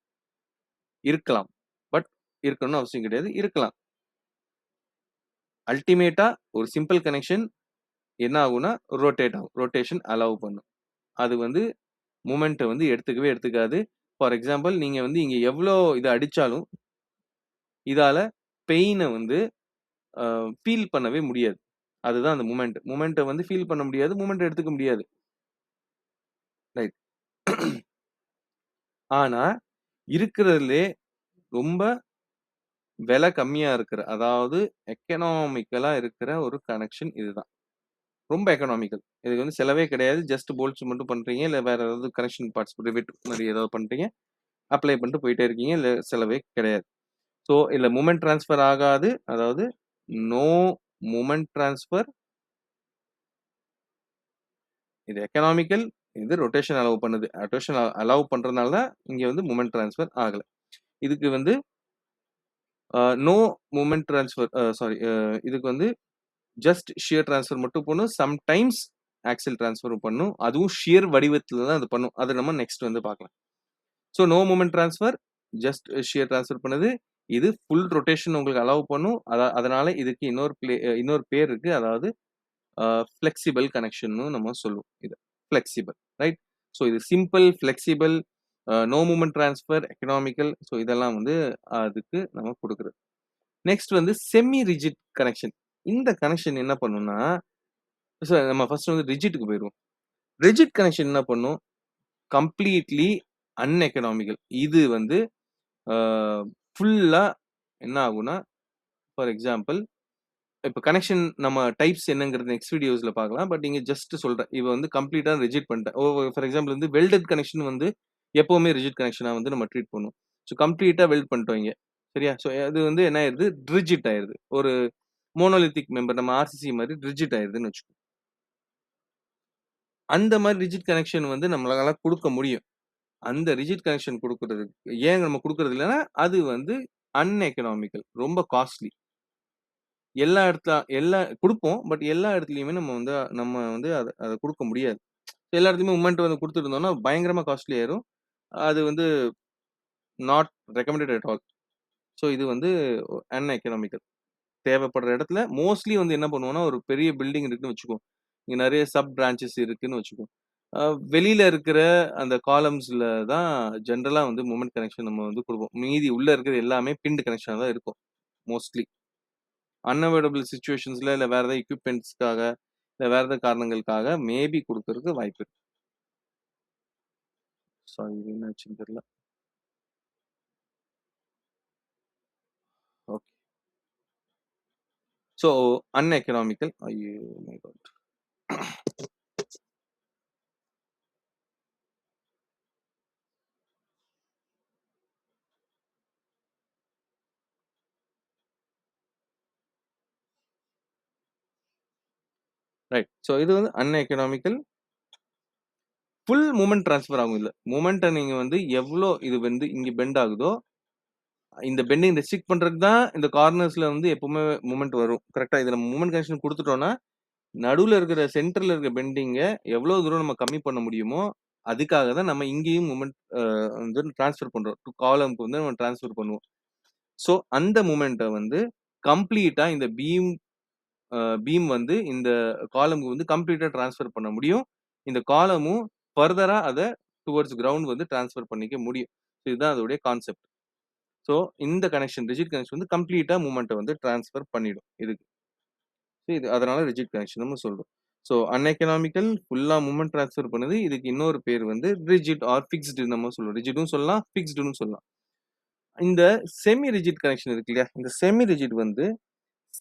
இருக்கலாம். பட் இருக்கணும்னு அவசியம் கிடையாது. இருக்கலாம். அல்டிமேட்டா ஒரு சிம்பிள் கனெக்ஷன் என்ன ஆகும்னா, ரொட்டேட் ஆகும். ரொட்டேஷன் அலோவ் பண்ணும். அது வந்து மொமெண்ட்ட வந்து எடுத்துக்கவே எடுத்துக்காது. ஃபார் எக்ஸாம்பிள் நீங்க வந்து இங்க எவ்வளோ இத அடிச்சாலும், இதால பெயின வந்து ஃபீல் பண்ணவே முடியாது. அதுதான் அந்த மொமெண்ட். மொமெண்ட்ட வந்து ஃபீல் பண்ண முடியாது. மொமெண்ட்ட எடுத்துக்க முடியாது. ரைட். ஆனா, இருக்கிறதுலயே ரொம்ப விலை கம்மியா இருக்கிற, அதாவது எக்கனாமிக்கலா இருக்கிற ஒரு கனெக்ஷன் இதுதான். ரொம்ப எக்கனாமிக்கல். இதுக்கு வந்து செலவே கிடையாது. ஜஸ்ட் போல்ட்ஸ் மட்டும் பண்றீங்க. இல்ல வேற ஏதாவது கனெக்ஷன் பார்ட்ஸ் ரிவெட் மாரி ஏதாவது பண்றீங்க. அப்ளை பண்ணிட்டு போயிட்டே இருக்கீங்க. இல்ல செலவே கிடையாது. ஸோ, இதுல மொமெண்ட் ட்ரான்ஸ்ஃபர் ஆகாது. அதாவது நோ மொமெண்ட் ட்ரான்ஸ்ஃபர். இது எக்கனாமிக்கல். இது ரொட்டேஷன் அலோவ் பண்ணுது. ரொட்டேஷன் அலோவ் பண்றதுனால தான் இங்க வந்து மொமெண்ட் ட்ரான்ஸ்ஃபர் ஆகல. இதுக்கு வந்து நோ மொமெண்ட் ட்ரான்ஸ்ஃபர் சாரி இதுக்கு வந்து ஜஸ்ட் ஷியர் ட்ரான்ஸ்ஃபர் மட்டும் பண்ணும். சம்டைம்ஸ் ஆக்சியல் ட்ரான்ஸ்ஃபரும் பண்ணும். அதுவும் ஷியர் வடிவத்துல தான் அது பண்ணும். அத நம்ம நெக்ஸ்ட் வந்து பார்க்கலாம். So no moment transfer, just shear transfer பண்ணுது. இது ஃபுல் ரொட்டேஷன் உங்களுக்கு அலோவ் பண்ணும். அதனால இதுக்கு இன்னொரு பேர் இருக்கு. அதாவது ஃப்ளெக்சிபிள் கனெக்ஷன்னு நம்ம சொல்லுவோம் இத. Flexible, right? ஸோ இது simple, flexible, no movement transfer, economical. So இதெல்லாம் வந்து அதுக்கு நம்ம குடுக்குறது. நெக்ஸ்ட் வந்து செமி ரிஜிட் கனெக்ஷன். இந்த கனெக்ஷன் என்ன பண்ணும்னா, நம்ம ஃபர்ஸ்ட் வந்து ரிஜிட்க்கு போயிருவோம். ரிஜிட் கனெக்ஷன் என்ன பண்ணும்? கம்ப்ளீட்லி அன்எக்கனாமிக்கல். இது வந்து அ ஃபுல்லா என்ன ஆகும்னா, ஃபார் எக்ஸாம்பிள் இப்ப கனெக்ஷன் நம்ம டைப்ஸ் என்னங்கிறது நெக்ஸ்ட் வீடியோஸ்ல பார்க்கலாம். பட் இங்க ஜஸ்ட் சொல்றேன். இவ வந்து கம்ப்ளீட்டா ரிஜிட் பண்ணிட்டேன். ஃபார் எக்ஸாம்பிள் வந்து வெல்டட் கனெக்ஷன் வந்து எப்பவுமே ரிஜிட் கனெக்ஷனா வந்து நம்ம ட்ரீட் பண்ணுவோம். ஸோ கம்ப்ளீட்டா வெல்ட் பண்ணிட்டோம் இங்க. சரியா? ஸோ அது வந்து என்ன ஆயிருது? ரிஜிட் ஆயிருது. ஒரு மோனோலித்திக் மெம்பர் நம்ம ஆர்சிசி மாரி ரிஜிட் ஆயிருதுன்னு வச்சுக்கோங்க. அந்த மாரி ரிஜிட் கனெக்ஷன் வந்து நம்மளால குடுக்க முடியும். அந்த ரிஜிட் கனெக்ஷன் குடுக்குறதுக்கு ஏன் நம்ம குடுக்குறது இல்லன்னா, அது வந்து அன்எக்கனாமிக்கல். ரொம்ப காஸ்ட்லி. எல்லா குடுப்போம். பட் எல்லா இடத்துலயுமே நம்ம வந்து அத அத குடுக்க முடியாது. எல்லா இடத்துலயுமே மொமெண்ட் வந்து குடுத்துட்டு பயங்கரமா காஸ்ட்லி ஆயிரும். அது வந்து not recommended at all. So இது வந்து அன்எக்கனாமிக்கல். தேவைப்படுற இடத்துல மோஸ்ட்லி வந்து என்ன பண்ணுவோம்னா, ஒரு பெரிய பில்டிங் இருக்குன்னு வச்சுக்குவோம். இங்க நெறைய சப் பிரான்ச்சஸ் இருக்குன்னு வச்சுக்குவோம். வெளியில இருக்கிற அந்த காலம்ஸ்ல தான் ஜெனரலா வந்து மொமெண்ட் கனெக்ஷன் நம்ம வந்து குடுப்போம். மீதி உள்ள இருக்கிறது எல்லாமே பின்ட் கனெக்ஷனா தான் இருக்கும். மோஸ்ட்லி. அன்அவாய்டபிள் சிச்சுவேஷன்ஸ்ல இல்ல வேற ஏதாவது எக்யூப்மென்ட்ஸ்க்காக, இல்ல வேற ஏதாவது காரணங்களுக்காக மேபி குடுக்கறதுக்கு வாய்ப்பு இருக்கு. சாரி இது என்ன ஆச்சுன்னு தெரியல. ஓகே. ஸோ அன்எக்கனாமிக்கல். ஐயோ மை காட்! ரைட். ஸோ இது வந்து அன்எக்கனாமிக்கல். ஃபுல் மொமெண்ட் ட்ரான்ஸ்ஃபர் ஆகும் இதுல. மொமெண்ட்ட நீங்க வந்து எவ்ளோ இது வந்து இங்க பெண்ட் ஆகுதோ, இந்த பெண்டிங் ரெஸ்ட்ரிக்ட் பண்றதுக்கு தான் இந்த கார்னர்ஸ்ல வந்து எப்பவுமே மொமெண்ட் வரும். கரெக்ட்டா? இது நம்ம மொமெண்ட் கனெக்ஷன் குடுத்துட்டோம்னா, நடுவுல இருக்கிற சென்டர்ல இருக்க பெண்டிங்க எவ்வளோ தூரம் நம்ம கம்மி பண்ண முடியுமோ, அதுக்காக தான் நம்ம இங்கேயும் மொமெண்ட் வந்து ட்ரான்ஸ்ஃபர் பண்றோம். டூ காலம்க்கு வந்து நம்ம ட்ரான்ஸ்ஃபர் பண்ணுவோம். ஸோ அந்த மொமெண்ட்ட வந்து கம்ப்ளீட்டா இந்த பீம் வந்து இந்த காலம்க்கு வந்து கம்ப்ளீட்டா ட்ரான்ஸ்ஃபர் பண்ண முடியும். இந்த காலமும் ஃபர்தரா அத டுவர்ட்ஸ் கிரவுண்ட் வந்து ட்ரான்ஸ்ஃபர் பண்ணிக்க முடியும். இதுதான் அதோடைய கான்செப்ட். ஸோ இந்த கனெக்ஷன் ரிஜிட் கனெக்ஷன் வந்து கம்ப்ளீட்டா மூவ்மெண்ட்ட வந்து ட்ரான்ஸ்ஃபர் பண்ணிடும் இதுக்கு. இது அதனால ரிஜிட் கனெக்ஷன் நம்ம சொல்றோம். ஸோ அன்எக்கனாமிக்கல் ஃபுல்லா மூவ்மெண்ட் ட்ரான்ஸ்ஃபர் பண்ணுது. இதுக்கு இன்னொரு பேர் வந்து ரிஜிட் ஆர் ஃபிக்ஸ்டு நம்ம சொல்லுவோம். ரிஜிட்டும் சொல்லலாம், ஃபிக்ஸ்டுன்னு சொல்லலாம். இந்த செமி ரிஜிட் கனெக்ஷன் இருக்கு இல்லையா? இந்த செமி ரிஜிட் வந்து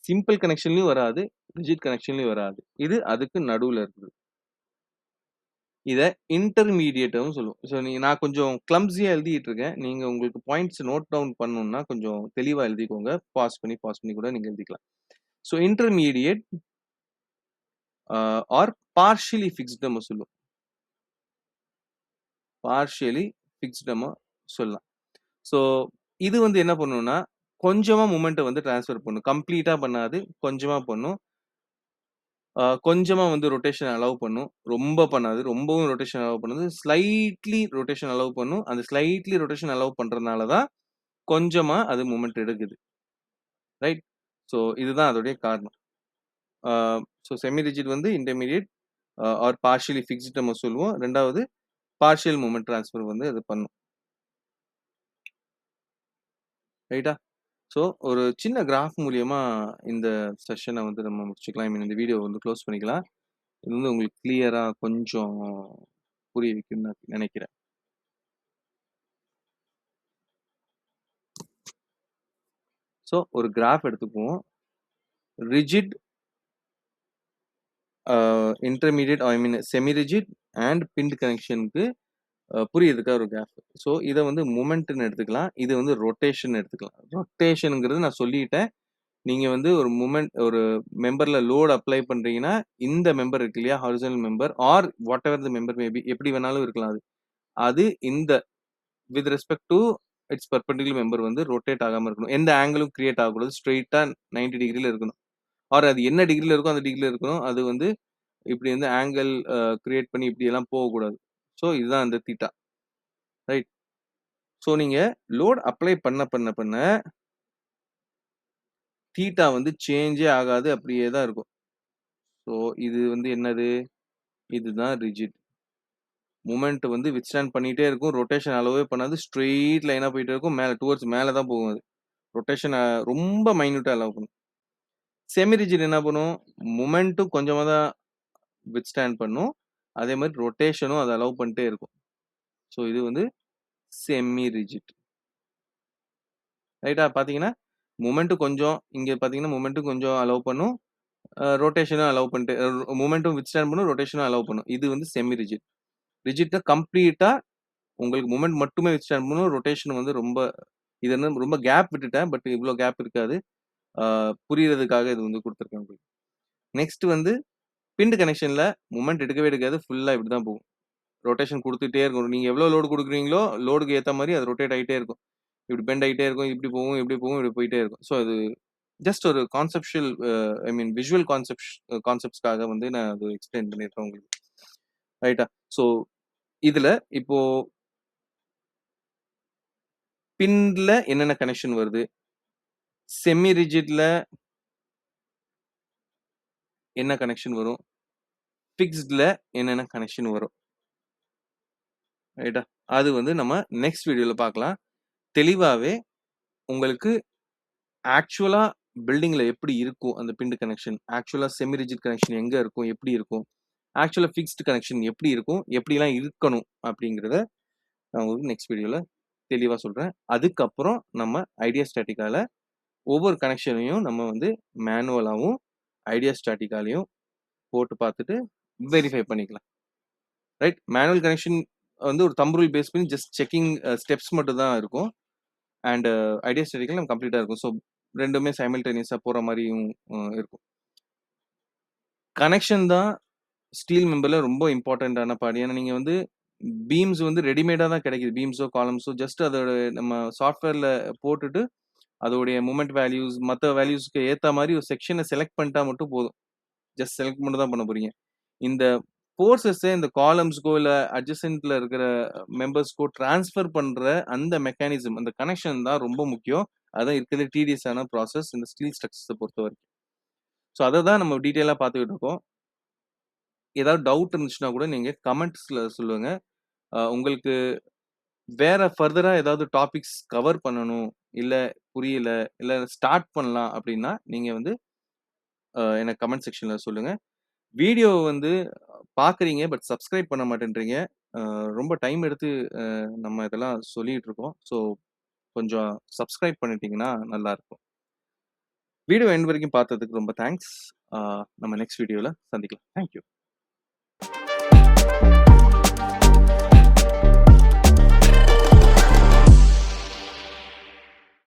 சிம்பிள் கனெக்ஷன்லயும் வராது, ரிஜிட் கனெக்ஷன்லயும் வராது. இது அதுக்கு நடுவுல இருக்குது. இத இன்டர்மீடியேட்ன்னு சொல்லுவோம். ஸோ நான் கொஞ்சம் கிளம்ப்ஸியா எழுதிட்டு இருக்கேன். நீங்க உங்களுக்கு பாயிண்ட்ஸ் நோட் டவுன் பண்ணணும்னா கொஞ்சம் தெளிவா எழுதிக்கோங்க. பாஸ் பண்ணி கூட நீங்க எழுதிக்கலாம். So intermediate R partially fixed நம்ம சொல்லுவோம். பார்ஷியலி ஃபிக்ஸ்டு நம்ம சொல்லலாம். ஸோ இது வந்து என்ன பண்ணும்னா, கொஞ்சமா மொமெண்ட்ட வந்து ட்ரான்ஸ்ஃபர் பண்ணும். கம்ப்ளீட்டா பண்ணாது. கொஞ்சமா பண்ணும். கொஞ்சமா வந்து ரொட்டேஷன் அலோவ் பண்ணும். ரொம்ப பண்ணாது. ரொம்பவும் ரொட்டேஷன் அலோவ் பண்ணாது. ஸ்லைட்லி ரொட்டேஷன் அலோவ் பண்ணும். அந்த ஸ்லைட்லி ரொட்டேஷன் அலோவ் பண்றதுனால தான் கொஞ்சமா அது மொமெண்ட் எடுக்குது. ரைட்? ஸோ இதுதான் அதோடைய காரணம். ஆ ஸோ செமி ரிஜிட் வந்து இன்டர்மீடியேட் ஆர் பார்ஷியலி ஃபிக்ஸ்டு நம்ம சொல்லுவோம். 2வது பார்ஷியல் மொமெண்ட் ட்ரான்ஸ்ஃபர் வந்து அது பண்ணும். ரைட்டா? ஸோ ஒரு சின்ன கிராஃப் மூலியமா இந்த செஷன வந்து நம்ம முடிச்சுக்கலாம். ஐ மீன் இந்த வீடியோ வந்து க்ளோஸ் பண்ணிக்கலாம். இது வந்து உங்களுக்கு கிளியரா கொஞ்சம் புரிய வைக்கும்னு நான் நினைக்கிறேன். ஸோ ஒரு கிராஃப் எடுத்துக்குவோம். Rigid, intermediate I mean semi rigid and pinned கனெக்ஷனுக்கு புரியறதுக்காக ஒரு கிராஃப். ஸோ இத வந்து மொமெண்ட்ன்னு எடுத்துக்கலாம். இது வந்து ரொட்டேஷன் எடுத்துக்கலாம். ரொட்டேஷன்ங்கிறது நான் சொல்லிட்டேன். நீங்க வந்து ஒரு ஒரு மெம்பர்ல லோட் அப்ளை பண்றீங்கன்னா, இந்த மெம்பர் இருக்கு இல்லையா? Horizontal member or whatever the member may be எப்படி வேணாலும் இருக்கலாம் அது. அது இந்த with respect to its perpendicular member வந்து ரொட்டேட் ஆகாம இருக்கணும். எந்த ஆங்கிளும் கிரியேட் ஆகக்கூடாது. ஸ்ட்ரெய்ட்டா 90 டிகிரில இருக்கணும். ஆர் அது என்ன டிகிரில இருக்கோ அந்த டிகிரில இருக்கணும். அது வந்து இப்படி வந்து ஆங்கிள் கிரியேட் பண்ணி இப்படியெல்லாம் போகக்கூடாது. ஸோ இதுதான் அந்த தீட்டா. ரைட். ஸோ நீங்க லோட் அப்ளை பண்ண தீட்டா வந்து சேஞ்சே ஆகாது. அப்படியே தான் இருக்கும். ஸோ இது வந்து என்னது? இதுதான் ரிஜிட். மொமெண்ட் வந்து வித்ஸ்டாண்ட் பண்ணிட்டே இருக்கும். ரொட்டேஷன் அளவே பண்ணாது. ஸ்ட்ரெய்ட் லைனா போயிட்டே இருக்கும். டுவர்ட்ஸ் மேல தான் போகும் அது. ரொட்டேஷன் ரொம்ப மைன்யூட்டா அலோவ் பண்ணும். செமி ரிஜிட் என்ன பண்ணும்? மொமெண்ட்டும் கொஞ்சமா தான் வித்ஸ்டாண்ட் பண்ணும். அதே மாரி ரொட்டேஷனும் அத அலோவ் பண்ணிட்டே இருக்கும். ஸோ இது வந்து செமி ரிஜிட். ரைட்டா? பார்த்தீங்கன்னா, மொமெண்ட்டும் கொஞ்சம் இங்க பார்த்தீங்கன்னா, மொமெண்ட்டும் கொஞ்சம் அலோவ் பண்ணும். ரொட்டேஷனும் அலோவ் பண்ணிட்டு மொமெண்ட்டும் வித்ஸ்டாண்ட் பண்ணும். ரொட்டேஷனும் அலோவ் பண்ணும். இது வந்து செமி ரிஜிட். ரிஜிட்னா கம்ப்ளீட்டா உங்களுக்கு மொமெண்ட் மட்டுமே வித்ஸ்டாண்ட் பண்ணும். ரொட்டேஷன் வந்து ரொம்ப இது என்ன ரொம்ப கேப் விட்டுட்டேன். பட் இவ்ளோ கேப் இருக்காது. ஆ புரியறதுக்காக இது வந்து குடுத்துருக்கேன் உங்களுக்கு. நெக்ஸ்ட் வந்து பின்ட் கனெக்ஷன்ல மொமெண்ட் எடுக்கவே எடுக்காது. ஃபுல்லா இப்படி தான் போகும். ரொட்டேஷன் குடுத்துட்டே இருக்கும். நீங்க எவ்வளோ லோட் குடுக்குறீங்களோ, லோடுக்கு ஏத்த மாரி அது ரொட்டேட் ஆயிட்டே இருக்கும். இப்படி பெண்ட் ஆயிட்டே இருக்கும். இப்படி போகும், இப்படி போகும், இப்படி போயிட்டே இருக்கும். ஸோ அது ஜஸ்ட் ஒரு கான்செப்சுவல் ஐ மீன் விஷுவல் கான்செப்ட்ஸ்க்காக வந்து நான் அது எக்ஸ்பிளைன் பண்ணியிருக்கேன் உங்களுக்கு. ரைட்டா? ஸோ இதுல இப்போ பின்ல என்னென்ன கனெக்ஷன் வருது? செமி ரிஜிட்ல என்ன கனெக்ஷன் வரும்? ஃபிக்ஸ்ட்ல என்னென்ன கனெக்ஷன் வரும்? ரைட்டா? அது வந்து நம்ம நெக்ஸ்ட் வீடியோல பார்க்கலாம். தெளிவாவே உங்களுக்கு ஆக்சுவலா பில்டிங்ல எப்படி இருக்கும் அந்த பின்ட் கனெக்ஷன்? ஆக்சுவலா செமி ரிஜிட் கனெக்ஷன் எங்க இருக்கும்? எப்படி இருக்கும்? ஆக்சுவலா ஃபிக்ஸ்ட் கனெக்ஷன் எப்படி இருக்கும்? எப்படிலாம் இருக்கணும்? அப்படிங்கிறத நான் உங்களுக்கு நெக்ஸ்ட் வீடியோல தெளிவா சொல்றேன். அதுக்கப்புறம் நம்ம ஐடியா ஸ்டாட்டிக்கால ஒவ்வொரு கனெக்ஷனையும் நம்ம வந்து மேனுவலாவும், ஐடியா ஸ்டாட்டிக்காலயும் போட்டு பார்த்துட்டு வெரிஃபை பண்ணிக்கலாம். ரைட்? மேனுவல் கனெக்ஷன் வந்து ஒரு தம்ப் ரூல் பேஸ் பண்ணி ஜஸ்ட் செக்கிங் ஸ்டெப்ஸ் மட்டும் தான் இருக்கும். அண்ட் ஐடியா ஸ்டாட்டிக்கல் நம்ம கம்ப்ளீட்டா இருக்கும். ஸோ 2மே சைமல்டேனியஸா போற மாரியும் இருக்கும். கனெக்ஷன் தான் ஸ்டீல் மெம்பர்ல ரொம்ப இம்பார்ட்டன்ட்டான பார்ட். ஏன்னா நீங்க வந்து பீம்ஸ் வந்து ரெடிமேடா தான் கிடைக்குது. பீம்ஸோ, காலம்ஸோ ஜஸ்ட் அதோட நம்ம சாஃப்ட்வேர்ல போட்டுட்டு அதோடைய மொமெண்ட் வேல்யூஸ், மத்த வேல்யூஸ்க்கு ஏத்த மாரி ஒரு செக்ஷன செலக்ட் பண்ணிட்டா மட்டும் போதும். ஜஸ்ட் செலக்ட் மட்டும் தான் பண்ண போறீங்க. இந்த ஃபோர்ஸஸ இந்த காலம்ஸ்க்கோ, இல்ல அட்ஜசன்ட்ல இருக்கிற மெம்பர்ஸ்க்கோ ட்ரான்ஸ்ஃபர் பண்ற அந்த மெக்கானிசம், அந்த கனெக்ஷன் தான் ரொம்ப முக்கியம். அதான் இருக்கிறதுலே டீடியஸான ப்ராசஸ் இந்த ஸ்டீல் ஸ்ட்ரக்சர்ஸ பொறுத்தவரைக்கும். ஸோ அத தான் நம்ம டீட்டெயிலா பார்த்துக்கிட்டு இருக்கோம். ஏதாவது டவுட் இருந்துச்சுன்னா கூட நீங்க கமெண்ட்ஸ்ல சொல்லுங்க. உங்களுக்கு வேற ஃபர்தரா ஏதாவது டாபிக்ஸ் கவர் பண்ணணும், இல்ல புரியல, இல்ல ஸ்டார்ட் பண்ணலாம் அப்படின்னா, நீங்க வந்து எனக்கு கமெண்ட் செக்ஷன்ல சொல்லுங்க. வீடியோ வந்து பார்க்குறீங்க, பட் சப்ஸ்கிரைப் பண்ண மாட்டேன்றீங்க. ரொம்ப டைம் எடுத்து நம்ம இதெல்லாம் சொல்லிட்டு இருக்கோம். ஸோ கொஞ்சம் சப்ஸ்கிரைப் பண்ணிட்டீங்கன்னா நல்லாருக்கும். வீடியோ எண்ட் வரைக்கும் பார்த்ததுக்கு ரொம்ப தேங்க்ஸ். நம்ம நெக்ஸ்ட் வீடியோல சந்திக்கலாம். Thank you.